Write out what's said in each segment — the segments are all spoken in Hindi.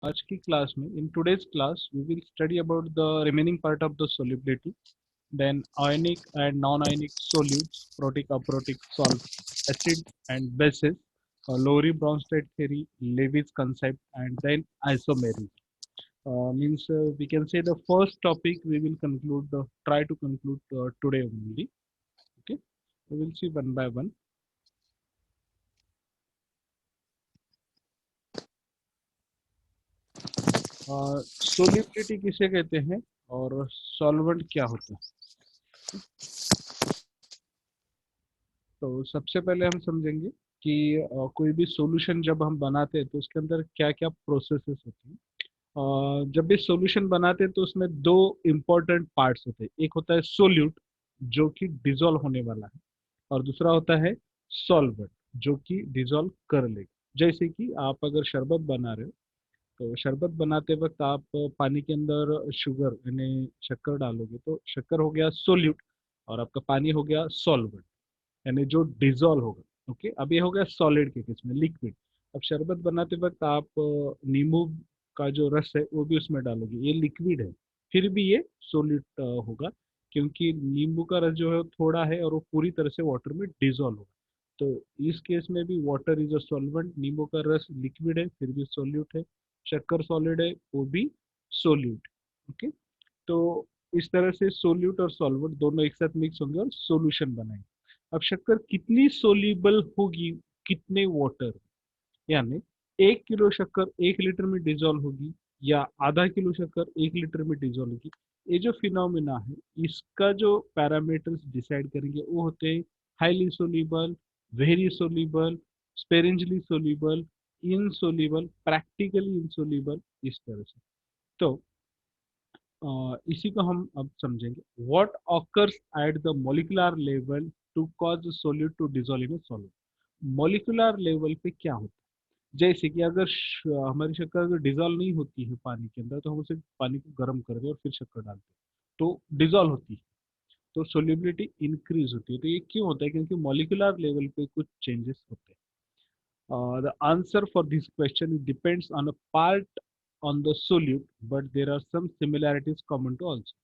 आज की क्लास में in today's class we will study about the remaining part of the solubility, then ionic and non-ionic solutes, protic, aprotic, salt, acid and bases, Lowry-Bronsted theory, Levy's concept, and then isomerism. Means we can say the first topic we will conclude, try to conclude today only. Okay, we will see one by one. Solubility किसे कहते हैं और solvent क्या होता है? तो सबसे पहले हम समझेंगे कि कोई भी सॉल्यूशन जब हम बनाते हैं तो उसके अंदर क्या क्या प्रोसेसेस होते हैं। जब भी सॉल्यूशन बनाते हैं तो उसमें दो इम्पोर्टेंट पार्ट्स होते हैं। एक होता है सोल्यूट जो कि डिजोल्व होने वाला है, और दूसरा होता है सॉल्वेंट जो कि डिजोल्व कर लेगा। जैसे कि आप अगर शरबत बना रहे हो तो शरबत बनाते वक्त आप पानी के अंदर शुगर यानी शक्कर डालोगे तो शक्कर हो गया सोल्यूट और आपका पानी हो गया सॉल्वेंट, यानी जो डिजोल्व होगा। ओके, अब ये हो गया सॉलिड के केस में लिक्विड। अब शरबत बनाते वक्त आप नींबू का जो रस है वो भी उसमें डालोगे, ये लिक्विड है, फिर भी ये सॉलिड होगा, क्योंकि नींबू का रस जो है वो थोड़ा है और वो पूरी तरह से वाटर में डिजोल्व होगा। तो इस केस में भी वाटर इज अ सॉल्वेंट, नींबू का रस लिक्विड है फिर भी सॉल्यूट है, शक्कर सॉलिड है वो भी सॉल्यूट। ओके, तो इस तरह से सोल्यूट और सॉल्वेंट दोनों एक साथ मिक्स होंगे और सॉल्यूशन बनाएंगे। अब शक्कर कितनी सोल्यूबल होगी कितने वाटर, यानी 1 किलो शक्कर 1 लीटर में डिजोल्व होगी या आधा किलो शक्कर 1 लीटर में डिजोल्व होगी। ये जो फिनोमिना है इसका जो पैरामीटर्स डिसाइड करेंगे वो होते हैं highly soluble, very soluble, sparingly soluble, insoluble, practically insoluble, इस तरह से। तो इसी को हम अब समझेंगे। What occurs at the molecular level to cause solute to dissolve in solvent. Molecular level पे क्या होता है, जैसे कि अगर हमारी शक्कर अगर डिसॉल्व नहीं होती है पानी के अंदर तो हम उसे पानी को गर्म कर दे और फिर शक्कर डालते हैं तो डिसॉल्व होती है, तो सोल्यूबिलिटी इंक्रीज होती है। तो ये क्यों होता है, क्योंकि मोलिकुलर लेवल पे कुछ चेंजेस होते हैं। The answer for this question depends on a part on the solute, but there are some similarities common to also.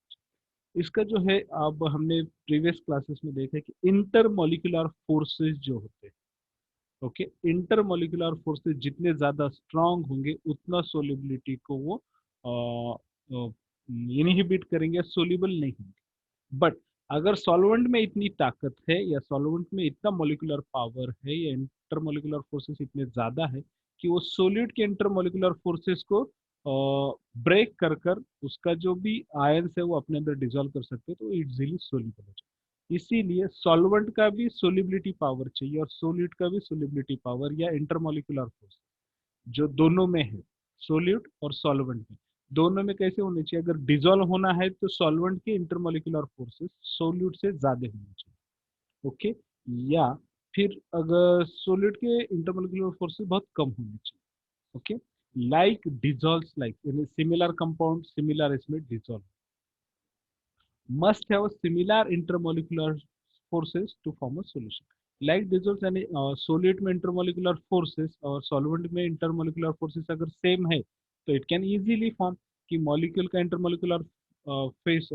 इसका जो है, अब हमने प्रीवियस क्लासेस में देखा कि इंटरमोलिकुलर फोर्सेस जो होते हैं, ओके, इंटरमोलिकुलर फोर्सेस जितने ज्यादा स्ट्रांग होंगे उतना सोल्युबिलिटी को वो इनहिबिट करेंगे, सोल्यूबल नहीं होंगे। बट अगर सॉल्वेंट में इतनी ताकत है या सॉल्वेंट में इतना मोलिकुलर पावर है या इंटरमोलिकुलर फोर्सेस इतने ज्यादा है कि वो सोल्यूट के इंटरमोलिकुलर फोर्सेस को ब्रेक कर कर उसका जो भी आयंस है वो अपने अंदर डिजोल्व कर सकते हैं, तो इजीली सोल्यूबल हो जाए। इसीलिए सॉल्वेंट का भी सोल्यूबिलिटी पावर चाहिए और सोल्यूट का भी सोल्यूबिलिटी पावर या इंटरमोलिकुलर फोर्स जो दोनों में है, सोल्यूट और सॉल्वेंट में, दोनों में कैसे होने चाहिए। अगर डिजोल्व होना है तो सॉल्वेंट के इंटरमोलिकुलर फोर्सेस सोल्यूट से ज्यादा होने चाहिए। ओके, या फिर अगर सोल्यूट के इंटरमोलिकुलर फोर्सेस बहुत कम होने चाहिए। Okay, like dissolve, like similar compound similar इसमें dissolve must have a similar intermolecular forces to form a solution. Like dissolves यानी solute में intermolecular forces और solvent में intermolecular forces अगर same है तो it can easily form कि molecule का intermolecular phase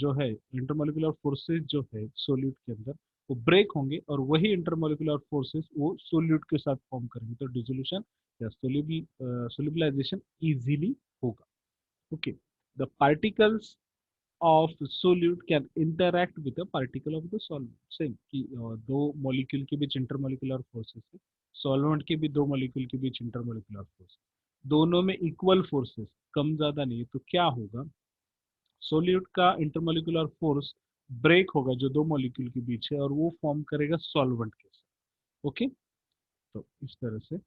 जो है, intermolecular forces जो है solute के अंदर वो ब्रेक होंगे और वही इंटरमोलिकुलर फोर्सेस वो सोल्यूट के साथ फॉर्म करेंगे, तो डिसोल्यूशन या सोल्यूबलाइजेशन इजीली होगा। Okay, the particles of solute can interact with a particle of the solvent, same कि दो मॉलिक्यूल के बीच इंटरमोलिकुलर फोर्सेस है, सॉल्वेंट के भी दो मॉलिक्यूल के बीच इंटरमोलिकुलर फोर्स, दोनों में इक्वल फोर्सेस, कम ज्यादा नहीं है, तो क्या होगा, सोल्यूट का इंटरमोलिकुलर फोर्स ब्रेक होगा जो दो मॉलिक्यूल के बीच है और वो फॉर्म करेगा सॉल्वेंट के साथ। ओके, तो इस तरह से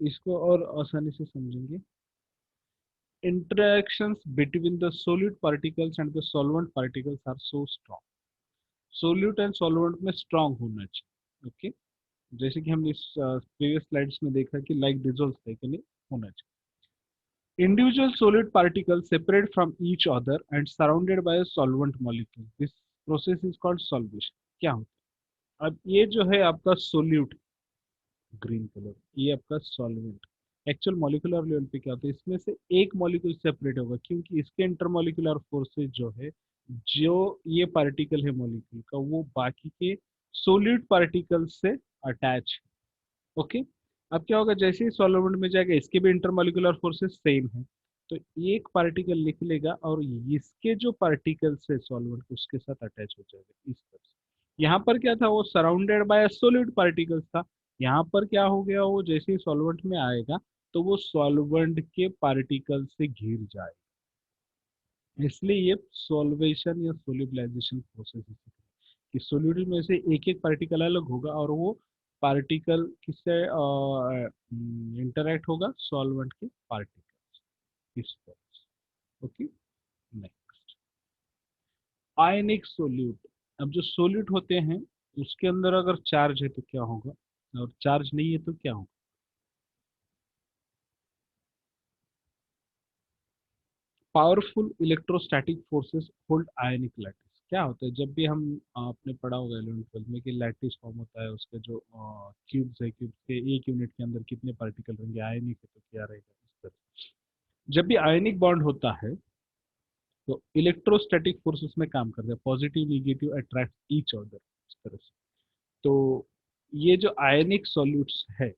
इसको और आसानी से समझेंगे। Interactions between the solute particles and the solvent particles are so strong. Solute and solvent में स्ट्रांग होना चाहिए। ओके, जैसे कि हमने इस प्रीवियस स्लाइड्स में देखा कि लाइक डिजोल्व है कि नहीं होना चाहिए। Individual solid particle separate from each other and surrounded by solvent molecule, this process is called solvation. क्या होता है, अब ये जो है आपका सोल्यूट, ग्रीन कलर, ये आपका सॉल्वेंट। एक्चुअल मॉलिक्यूलर लेवल पे क्या होता है, इसमें से एक मॉलिक्यूल सेपरेट होगा क्योंकि इसके इंटरमॉलिक्यूलर फोर्सेज जो है, जो ये पार्टिकल है मॉलिक्यूल का, वो बाकी के सोलिड पार्टिकल से अटैच। ओके। अब क्या होगा, जैसे ही सॉल्वेंट में जाएगा, इसके भी इंटरमॉलिक्यूलर फोर्सेस सेम है, तो एक पार्टिकल लिख लेगा और इसके जो पार्टिकल्स है सॉल्वेंट उसके साथ अटैच हो जाएगा इस तरह से। यहाँ पर क्या था, वो सराउंडेड बाय सॉलिड पार्टिकल्स था। यहाँ पर क्या हो गया, वो जैसे ही सॉल्वेंट में आएगा तो वो सॉल्वेंट के पार्टिकल से घिर जाएगा। इसलिए ये सॉल्वेशन या सोल्यूबलाइजेशन प्रोसेस कि सॉल्यूट में से एक एक पार्टिकल अलग होगा और वो पार्टिकल किससे इंटरेक्ट होगा, सॉल्वेंट के पार्टिकल इस तरह से। ओके। नेक्स्ट, आयनिक सोल्यूट। अब जो सोल्यूट होते हैं उसके अंदर अगर चार्ज है तो क्या होगा, और चार्ज नहीं है तो क्या होगा। पावरफुल इलेक्ट्रोस्टैटिक फोर्सेस होल्ड आयनिक लैटिस। क्या होता है, जब भी हम आपने पढ़ा होगा 11th 12th में कि लैटिस फॉर्म होता है, उसके जो क्यूब्स है, क्यूब्स के एक यूनिट के अंदर कितने पार्टिकल रहेंगे, आयनिक है तो क्या रहेगा इस तरह। जब भी आयनिक बॉन्ड होता है तो इलेक्ट्रोस्टैटिक फोर्सेस में काम करते हैं, positive negative attract each other इस तरह से। तो ये जो आयनिक सॉल्यूट्स है,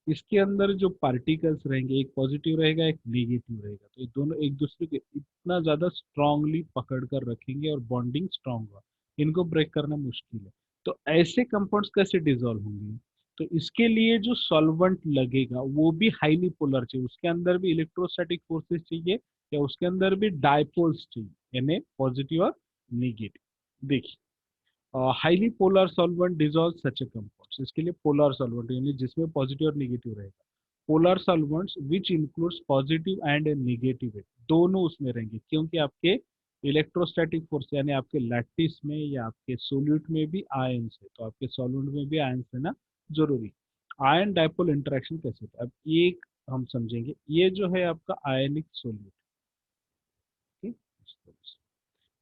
इसके अंदर जो पार्टिकल्स रहेंगे, एक पॉजिटिव रहेगा एक नेगेटिव रहेगा, तो ये दोनों एक दूसरे के इतना ज्यादा स्ट्रांगली पकड़ कर रखेंगे और बॉन्डिंग स्ट्रांग होगा, इनको ब्रेक करना मुश्किल है। तो ऐसे कंपाउंड्स कैसे डिसॉल्व होंगे, तो इसके लिए जो सॉल्वेंट लगेगा वो भी हाईली पोलर चाहिए, उसके अंदर भी इलेक्ट्रोस्टैटिक फोर्सेस चाहिए, या उसके अंदर भी डायपोल्स चाहिए, यानी पॉजिटिव और निगेटिव। देखिए, हाईली पोलर सॉल्वेंट डिजॉल्व सच ए कंपाउंड्स, इसके लिए पोलर सॉल्वेंट यानी जिसमें पॉजिटिव और निगेटिव रहेगा। Polar solvents which includes positive and negative, दोनों उसमें रहेंगे, क्योंकि आपके इलेक्ट्रोस्टैटिक फोर्स यानी आपके लैटिस में या आपके सोल्यूट में भी आयंस है, तो आपके सॉल्वेंट में भी आयंस रहना जरूरी। आयन डायपोल इंटरेक्शन कैसे होता है, अब एक हम समझेंगे, ये जो है आपका आयनिक सोल्यूट। ठीक, इस तरह से।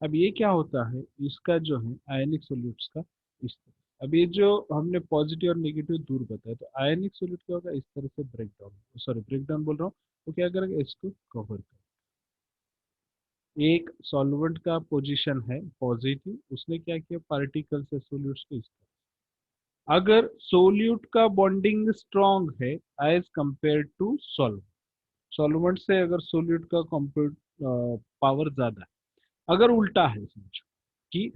अब ये क्या होता है, इसका जो है आयनिक सोल्यूट्स का इस तरह, अब ये जो हमने पॉजिटिव और नेगेटिव दूर बताया, तो आयनिक सोल्यूट क्या होगा, इस तरह से break down, sorry break down बोल रहा हूँ, तो क्या करेगा, इसको कवर कर। एक सॉल्वेंट का पोजीशन है पॉजिटिव, उसने क्या किया, पार्टिकल से सोल्यूट्स को इस तरह, अगर सोल्यूट का बॉन्डिंग स्ट्रांग है as compare to solvent, solvent से अगर सोल्यूट का कंप्यूट पावर ज्यादा है, अगर उल्टा है समझो कि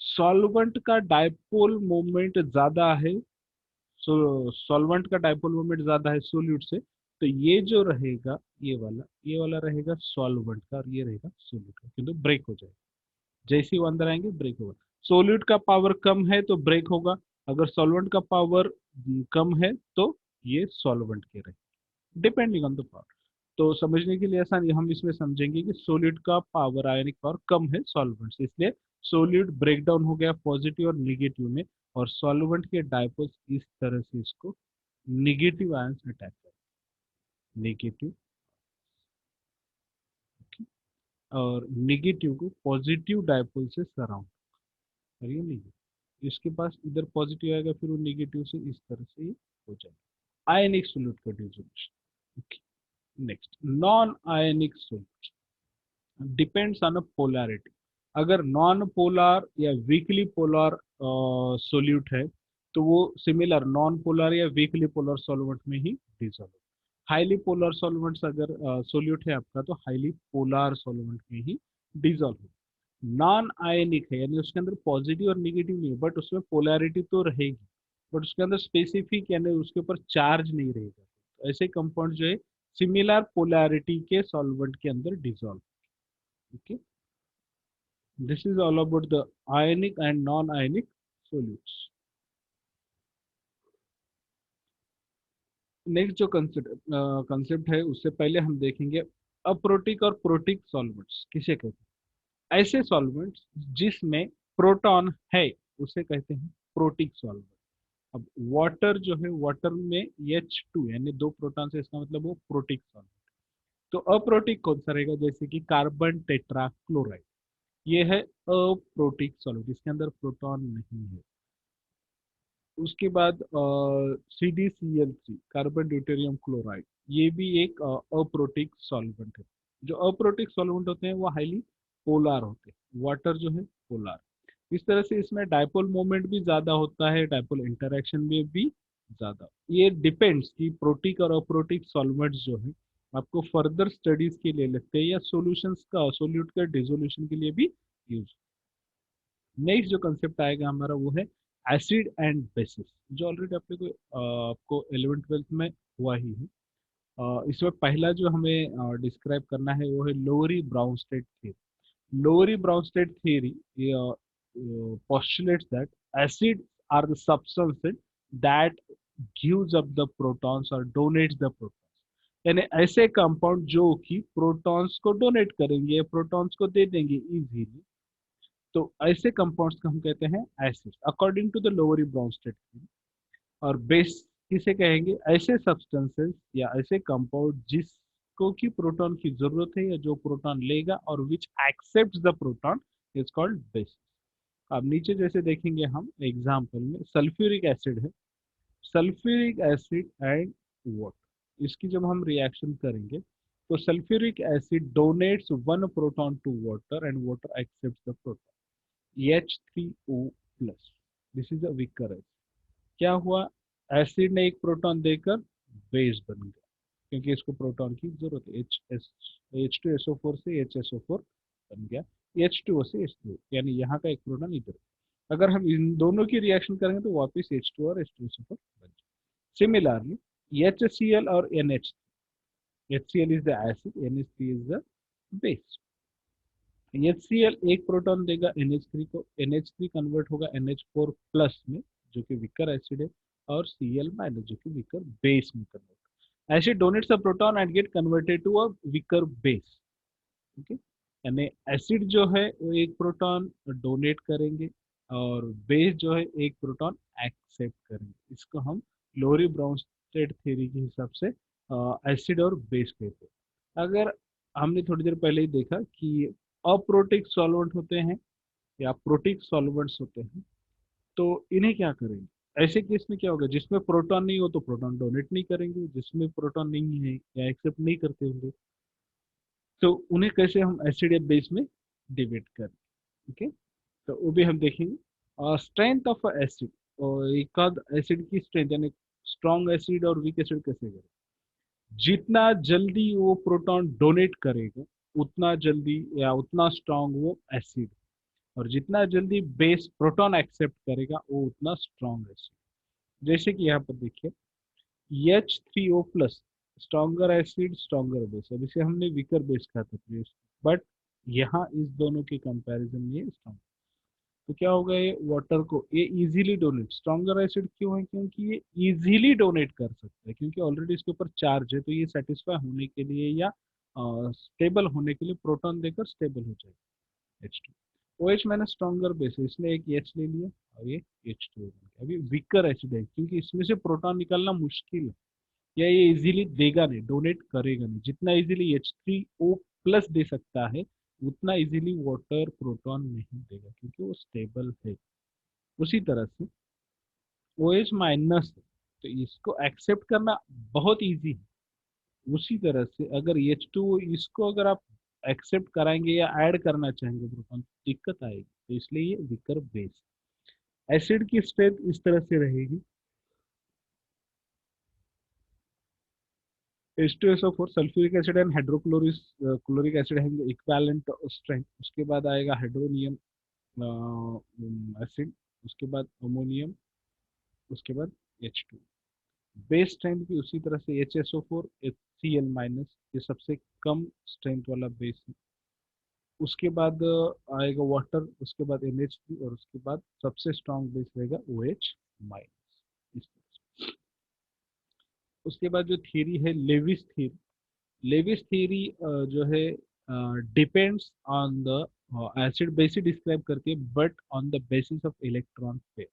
सॉल्वेंट का डायपोल मोमेंट ज्यादा है, सॉल्वेंट का डायपोल मोमेंट ज्यादा है सोल्यूट से, तो ये जो रहेगा, ये वाला रहेगा सॉल्वेंट का और ये रहेगा सोल्यूट का, किंतु ब्रेक हो जाएगा, जैसे ही वो अंदर आएंगे ब्रेक होगा। सोल्यूट का पावर कम है तो ब्रेक होगा, अगर सॉल्वेंट का पावर कम है तो ये सॉल्वेंट के रहेगा, डिपेंडिंग ऑन द पावर। तो समझने के लिए ऐसा नहीं, हम इसमें समझेंगे कि सोलिड का पावर, आयनिक पावर कम है सॉल्वेंट से, इसलिए सोलिड ब्रेक डाउन हो गया पॉजिटिव और निगेटिव में, और सॉल्वेंट के डायपोल्स इस तरह से इसको निगेटिव आयंस अटैक कर, नेगेटिव, और निगेटिव को पॉजिटिव डायपोल से सराउंड करिए, नहीं इसके पास इधर पॉजिटिव आएगा, फिर वो निगेटिव से इस तरह से ये हो जाएगा। आयनिक सोल्यूट का dissolution. Next, non ionic solute depends on a polarity. अगर नॉन पोलर या वीकली पोलर सोल्यूट है तो वो सिमिलर नॉन पोलर या वीकली पोलर सॉल्वेंट में ही डिसॉल्व। हाईली पोलर सॉल्वेंट्स अगर सोल्यूट है आपका तो हाईली पोलर सॉल्वेंट में ही डिसॉल्व। नॉन आयनिक है यानी उसके अंदर पॉजिटिव और निगेटिव नहीं है, बट उसमें पोलैरिटी तो रहेगी, बट उसके अंदर स्पेसिफिक यानी उसके ऊपर चार्ज नहीं रहेगा, तो ऐसे कंपाउंड जो है सिमिलर पोलैरिटी के सॉल्वेंट के अंदर dissolve. Okay, this is all about the ionic and non-ionic solutes. Next जो कंसेप्ट है उससे पहले हम देखेंगे अप्रोटिक और प्रोटिक सॉल्वेंट्स किसे कहते हैं। ऐसे सॉल्वेंट्स जिसमें प्रोटॉन है उसे कहते हैं प्रोटिक सॉल्वेंट। अब वाटर जो है, वाटर में H2 यानी दो प्रोटॉन है, इसका मतलब वो प्रोटिक सॉल्वेंट। तो अप्रोटिक कौन सा रहेगा, जैसे कि कार्बन टेट्राक्लोराइड, ये है अप्रोटिक सॉल्वेंट, इसके अंदर प्रोटॉन नहीं है। उसके बाद CdCl3 कार्बन ड्यूटेरियम क्लोराइड, ये भी एक अप्रोटिक सॉल्वेंट है। जो अप्रोटिक सॉल्वेंट होते हैं वो हाईली पोलार होते हैं, वाटर जो है पोलार। इस तरह से इसमें डायपोल मोमेंट भी ज्यादा होता है, डायपोल इंटरेक्शन में भी ज्यादा। ये डिपेंड्स कि प्रोटिक और अप्रोटिक सॉल्वेंट्स जो है आपको फर्दर स्टडीज के लिए लगते हैं या सॉल्यूशंस का सोल्यूट का डिसोल्यूशन के लिए भी यूज। नेक्स्ट जो कंसेप्ट आएगा हमारा वो है एसिड एंड बेसिस, जो ऑलरेडी अपने को आपको 11th 12th में हुआ ही है। इसमें पहला जो हमें डिस्क्राइब करना है वो है Lowry Bronsted theory. Lowry Bronsted theory postulates that acids are the substances that gives up the protons or donates the protons, यानी ऐसे कंपाउंड जो कि प्रोटॉन्स को डोनेट करेंगे, प्रोटॉन्स को दे देंगे इजीली, तो ऐसे कंपाउंड्स को हम कहते हैं acid according to the Lowry Bronsted theory. और बेस किसे कहेंगे? ऐसे सब्सटेंसेस या ऐसे कंपाउंड जिसको कि प्रोटॉन की जरूरत है या जो प्रोटॉन लेगा और which accept the proton is called base. अब नीचे जैसे देखेंगे हम एग्जाम्पल में सल्फ्यूरिक एसिड है, सल्फ्यूरिक एसिड एंड वाटर, इसकी जब हम रिएक्शन करेंगे तो sulphuric acid donates one proton to water and water accept the proton H3O plus. This is a weaker acid. क्या हुआ? एसिड ने एक प्रोटॉन देकर बेस बन गया, क्योंकि इसको प्रोटॉन की जरूरत है। H2SO4 से HSO4 बन गया, H2O से H2O, यानी यहाँ का एक प्रोटॉन इधर। अगर हम इन दोनों की रिएक्शन करेंगे तो वापस H2 और H2SO4 बन जाए। सिमिलरली HCl और NH, HCl is the acid, NH3 is the base. HCl एक प्रोटॉन देगा NH3 को, NH3 कन्वर्ट होगा NH4 प्लस में जो कि विकर एसिड है, और Cl माइनस जो कि विकर बेस में convert. Acid donates a proton and get converted to a weaker base. Okay, यानी एसिड जो है वो एक प्रोटॉन डोनेट करेंगे और बेस जो है एक प्रोटॉन एक्सेप्ट करेंगे। इसको हम लोरी ब्राउनस्टेड थ्योरी के हिसाब से एसिड और बेस कहते हैं। अगर हमने थोड़ी देर पहले ही देखा कि अप्रोटिक सॉल्वेंट होते हैं या प्रोटिक सॉल्वेंट्स होते हैं, तो इन्हें क्या करेंगे? ऐसे केस में क्या होगा? जिसमें प्रोटॉन नहीं हो तो प्रोटॉन डोनेट नहीं करेंगे, जिसमें प्रोटॉन नहीं है या एक्सेप्ट नहीं करते होंगे तो उन्हें कैसे हम एसिड या बेस में डिवाइड करें। ओके, तो वो भी हम देखेंगे। स्ट्रेंथ ऑफ एसिड, और एक आध एसिड की स्ट्रेंथ यानी स्ट्रॉन्ग एसिड और वीक एसिड कैसे करें? जितना जल्दी वो प्रोटॉन डोनेट करेगा उतना जल्दी या उतना स्ट्रॉन्ग वो एसिड, और जितना जल्दी बेस प्रोटॉन एक्सेप्ट करेगा वो उतना स्ट्रॉन्ग एसिड। जैसे कि यहाँ पर देखिए H3O plus, stronger acid stronger base. अब इसे हमने वीकर बेस कहा था प्रीवियस, बट यहाँ इस दोनों के कंपैरिजन में स्ट्रॉन्ग। तो क्या होगा? ये वाटर को ये इजीली डोनेट, स्ट्रॉन्गर एसिड क्यों है? क्योंकि ये इजीली डोनेट कर सकता है, क्योंकि ऑलरेडी इसके ऊपर चार्ज है, तो ये सेटिस्फाई होने के लिए या स्टेबल होने के लिए प्रोटॉन देकर स्टेबल हो जाएगा। H2 OH मैंने स्ट्रॉन्गर बेस है, इसने एक H ले लिया और ये H2 बन गया। अभी वीकर एसिड है क्योंकि इसमें से प्रोटॉन निकालना मुश्किल है, या ये इजीली देगा नहीं, डोनेट करेगा नहीं। जितना इजीली H3O प्लस दे सकता है उतना इजीली वाटर प्रोटॉन नहीं देगा, क्योंकि वो स्टेबल है। उसी तरह से OH माइनस है, तो इसको एक्सेप्ट करना बहुत इजी है। उसी तरह से अगर H2O इसको अगर आप एक्सेप्ट कराएंगे या ऐड करना चाहेंगे प्रोटॉन, दिक्कत आएगी। तो इसलिए ये विकर बेस। एसिड की स्ट्रेंथ इस तरह से रहेगी, H2SO4 sulphuric acid and hydrochloric chloric acid है इक्विवेलेंट स्ट्रेंथ। उसके बाद आएगा हाइड्रोनियम एसिड, उसके बाद अमोनियम, उसके बाद H2। बेस स्ट्रेंथ भी उसी तरह से HSO4 HCl माइनस, ये सबसे कम स्ट्रेंथ वाला बेस है। उसके बाद आएगा वाटर, उसके बाद NH3, और उसके बाद सबसे स्ट्रॉन्ग बेस रहेगा OH माइनस। इस तरह से उसके बाद जो थ्योरी है लेविस थ्योरी, लेविस थ्योरी जो है depends on the acid basis describe करती है, but on the basis of electron pair.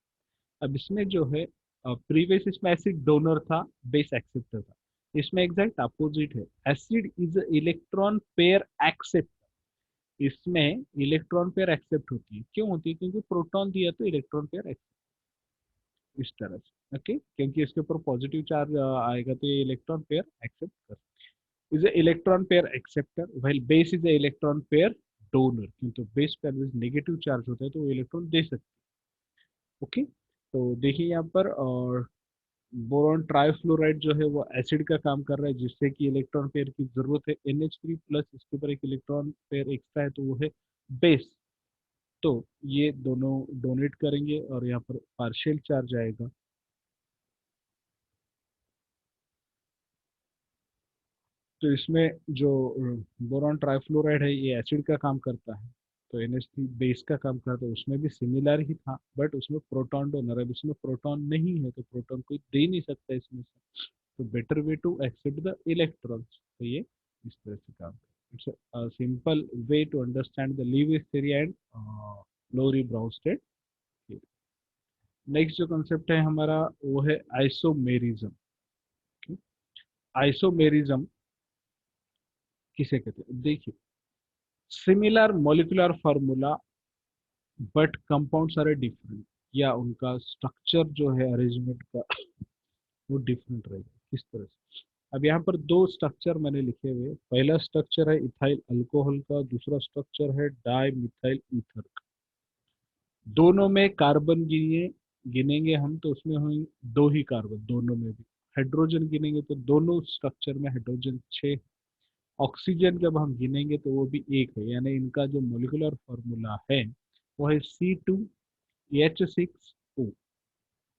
अब इसमें जो है प्रीवियस इसमें एसिड डोनर था, बेस एक्सेप्टर था। इसमें एग्जैक्ट अपोजिट है, acid is electron pair accept. इसमें इलेक्ट्रॉन पेयर एक्सेप्ट होती है। क्यों होती है? क्योंकि प्रोटॉन दिया तो इलेक्ट्रॉन पेयर एक्सेप्ट। इस तरह से, ओके, क्योंकि इसके ऊपर पॉजिटिव चार्ज आएगा तो ये इलेक्ट्रॉन पेयर एक्सेप्ट कर, is a electron pair acceptor, while base is a electron pair donor, क्योंकि बेस पर नेगेटिव चार्ज होता है तो वो इलेक्ट्रॉन दे सकते हैं, ओके। तो देखिए यहाँ पर, और बोरॉन ट्राइफ्लोराइड जो है वो एसिड का काम कर रहा है, जिससे कि इलेक्ट्रॉन पेयर की जरूरत है, NH3 प्लस, इसके ऊपर एक इलेक्ट्रॉन पेयर एक्स्ट्रा है तो वो है बेस। तो ये दोनों डोनेट करेंगे और यहाँ पर पार्शियल चार्ज आएगा। तो इसमें जो बोरॉन ट्राइफ्लोराइड है ये एसिड का काम करता है, तो NH3 बेस का काम करता है, उसमें भी सिमिलर ही था, बट उसमें प्रोटॉन डोनर, अब इसमें प्रोटॉन नहीं है तो प्रोटॉन कोई दे नहीं सकता इसमें से, तो better way to accept the electrons, तो ये इस तरह से काम करता है। It's simple way to understand the Lewis theory and Lowry Bronsted. Next जो कंसेप्ट है हमारा वो है आइसोमेरिज्म। आइसोमेरिज्म किसे कहते हैं, देखिए, similar molecular formula but compounds are different, या उनका स्ट्रक्चर जो है अरेंजमेंट का वो डिफरेंट रहेगा, किस तरह से। अब यहाँ पर दो स्ट्रक्चर मैंने लिखे हुए, पहला स्ट्रक्चर है इथाइल अल्कोहल का, दूसरा स्ट्रक्चर है डाई मिथाइल ईथर का। दोनों में कार्बन गिनेंगे हम तो उसमें हम दो ही कार्बन दोनों में भी, हाइड्रोजन गिनेंगे तो दोनों स्ट्रक्चर में हाइड्रोजन 6, ऑक्सीजन जब हम गिनेंगे तो वो भी एक है, यानी इनका जो मोलिकुलर फॉर्मूला है वो है C2H6O,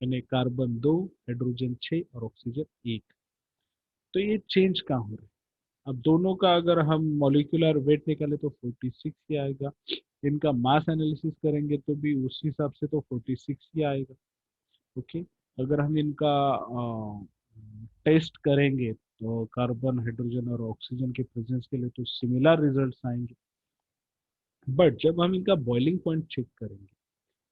यानी कार्बन 2, हाइड्रोजन 6 और ऑक्सीजन 1। तो ये चेंज कहाँ हो रहा है, अब दोनों का अगर हम मॉलिक्यूलर वेट निकाले तो 46 ही आएगा, इनका मास एनालिसिस करेंगे तो भी उस हिसाब से तो 46 ही आएगा, ओके। अगर हम इनका टेस्ट करेंगे तो कार्बन, हाइड्रोजन और ऑक्सीजन के प्रेजेंस के लिए तो सिमिलर रिजल्ट्स आएंगे, बट जब हम इनका बॉइलिंग पॉइंट चेक करेंगे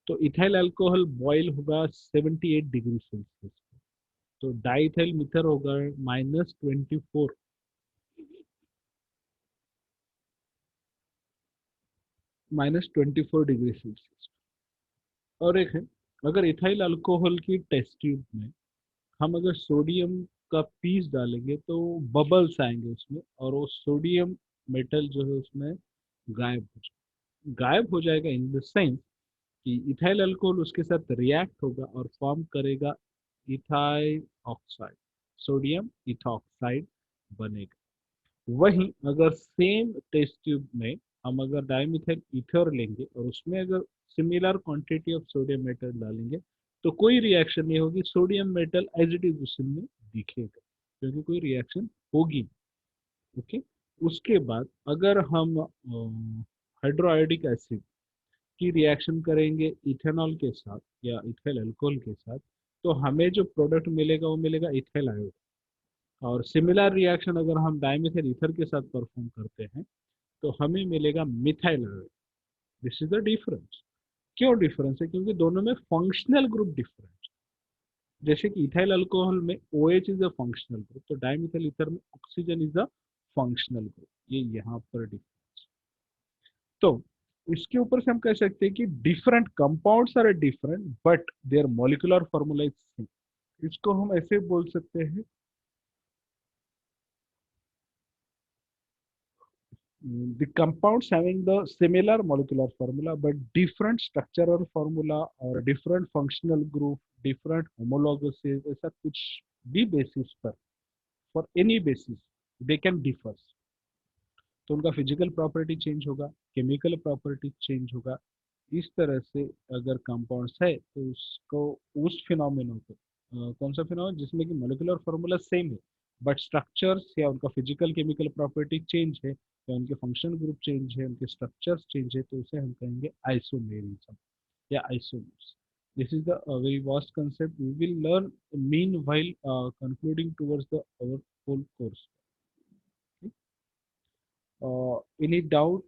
तो इथाइल अल्कोहल बॉयल होगा 78 डिग्री सेल्सियस, तो डाइथाइल मीथर होगा -24, -24 डिग्री सेल्सियस। और एक है, अगर इथाइल अल्कोहल की टेस्ट ट्यूब में हम अगर सोडियम का पीस डालेंगे तो बबल्स आएंगे उसमें, और वो सोडियम मेटल जो है उसमें गायब हो जाएगा इन द सेंस कि इथाइल अल्कोहल उसके साथ रिएक्ट होगा और फॉर्म करेगा इथाइल ऑक्साइड, सोडियम इथॉक्साइड बनेगा। वहीं अगर सेम टेस्ट ट्यूब में हम अगर डाइमिथाइल ईथर लेंगे और उसमें अगर similar quantity of sodium metal डालेंगे तो कोई रिएक्शन नहीं होगी, sodium metal as it is उसमें दिखेगा, क्योंकि कोई रिएक्शन होगी, ओके। उसके बाद अगर हम हाइड्रोआयोडिक एसिड की रिएक्शन करेंगे इथेनॉल के साथ या इथाइल अल्कोहल के साथ, तो हमें जो प्रोडक्ट मिलेगा वो मिलेगा इथाइल आयोड, और सिमिलर रिएक्शन अगर हम डाइमिथाइल ईथर के साथ परफॉर्म करते हैं तो हमें मिलेगा methyl आयोड। This is the difference. क्यों डिफरेंस है, क्योंकि दोनों में फंक्शनल ग्रुप डिफरेंस, जैसे कि इथाइल अल्कोहल में OH is a functional group, तो डाइमिथाइल ईथर में oxygen is a functional group, ये यहाँ पर डिफरेंस। तो इसके ऊपर से हम कह सकते हैं कि different compounds are different but their molecular formula is same. इसको हम ऐसे बोल सकते हैं, the compounds having the similar molecular formula but different structural formula or different functional group, different homologuses, ऐसा कुछ भी basis पर, for any basis they can differ, तो उनका फिजिकल प्रॉपर्टी चेंज होगा, केमिकल प्रॉपर्टी चेंज होगा। इस तरह से अगर कंपाउंड्स है तो उसको उस फिनोमिना को कौन सा फिनोमिना जिसमें कि मोलिकुलर फार्मूला सेम है बट स्ट्रक्चर्स या उनका फिजिकल केमिकल प्रॉपर्टी चेंज है, या उनके फंक्शन ग्रुप चेंज है, उनके स्ट्रक्चर्स चेंज है, तो उसे हम कहेंगे आइसोमेरिज्म या isomers. This is the very vast concept we will learn meanwhile concluding towards the our whole course. Okay? Any doubt?